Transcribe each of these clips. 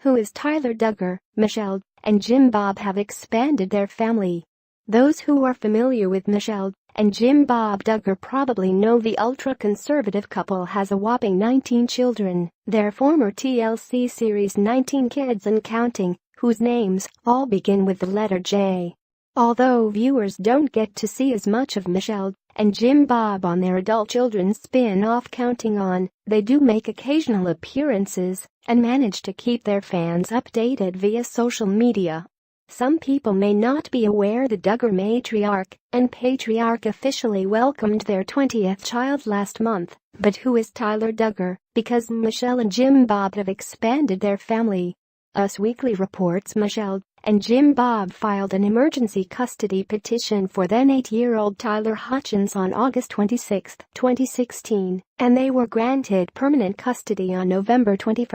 who is Tyler Duggar, Michelle, and Jim Bob have expanded their family. Those who are familiar with Michelle and Jim Bob Duggar probably know the ultra-conservative couple has a whopping 19 children, their former TLC series 19 Kids and Counting, whose names all begin with the letter J. Although viewers don't get to see as much of Michelle and Jim Bob on their adult children's spin-off Counting On, they do make occasional appearances and manage to keep their fans updated via social media. Some people may not be aware the Duggar matriarch and patriarch officially welcomed their 20th child last month, but who is Tyler Duggar, because Michelle and Jim Bob have expanded their family. Us Weekly reports Michelle and Jim Bob filed an emergency custody petition for then 8-year-old Tyler Hutchins on August 26, 2016, and they were granted permanent custody on November 21,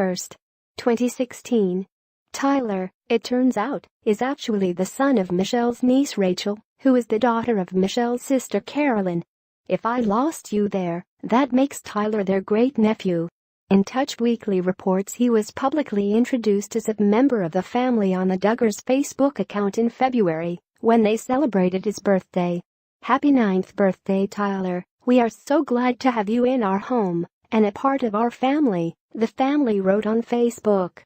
2016. Tyler, it turns out, is actually the son of Michelle's niece Rachel, who is the daughter of Michelle's sister Carolyn. If I lost you there, that makes Tyler their great-nephew. In Touch Weekly reports he was publicly introduced as a member of the family on the Duggars' Facebook account in February, when they celebrated his birthday. Happy 9th birthday, Tyler. We are so glad to have you in our home and a part of our family, the family wrote on Facebook.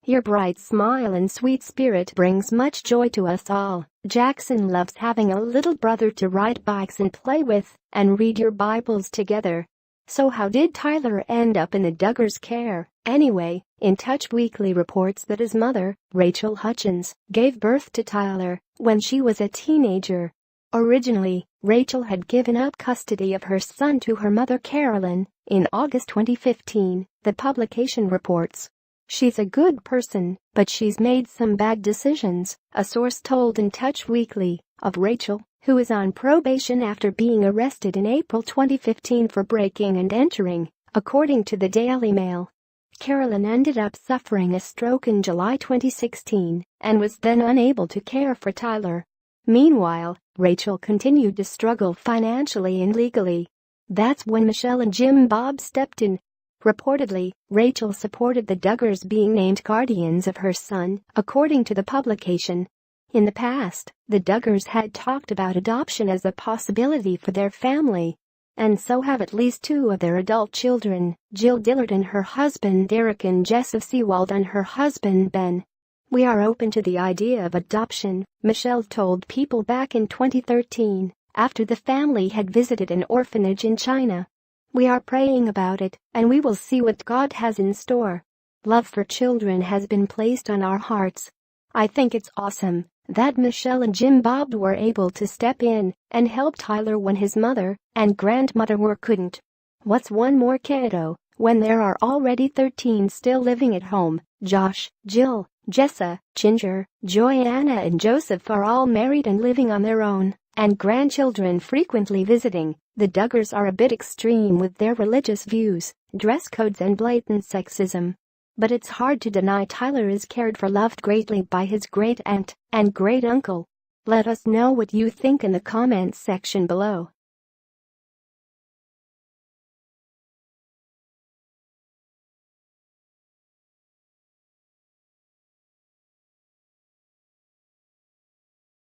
Your bright smile and sweet spirit brings much joy to us all. Jackson loves having a little brother to ride bikes and play with and read your Bibles together. So how did Tyler end up in the Duggars' care, anyway? In Touch Weekly reports that his mother, Rachel Hutchins, gave birth to Tyler when she was a teenager. Originally, Rachel had given up custody of her son to her mother Carolyn in August 2015, the publication reports. She's a good person, but she's made some bad decisions, a source told in Touch Weekly of Rachel, who is on probation after being arrested in April 2015 for breaking and entering, according to the Daily Mail. Carolyn ended up suffering a stroke in July 2016 and was then unable to care for Tyler. Meanwhile, Rachel continued to struggle financially and legally. That's when Michelle and Jim Bob stepped in. Reportedly, Rachel supported the Duggars being named guardians of her son, according to the publication. In the past, the Duggars had talked about adoption as a possibility for their family. And so have at least 2 of their adult children, Jill Dillard and her husband Derek and Jess of Seawald and her husband Ben. We are open to the idea of adoption, Michelle told People back in 2013, after the family had visited an orphanage in China. We are praying about it, and we will see what God has in store. Love for children has been placed on our hearts. I think it's awesome that Michelle and Jim Bob were able to step in and help Tyler when his mother and grandmother couldn't. What's one more kiddo when there are already 13 still living at home? Josh, Jill, Jessa, Ginger, Joanna and Joseph are all married and living on their own, and grandchildren frequently visiting. The Duggars are a bit extreme with their religious views, dress codes and blatant sexism. But it's hard to deny Tyler is cared for, loved greatly by his great-aunt and great-uncle. Let us know what you think in the comments section below.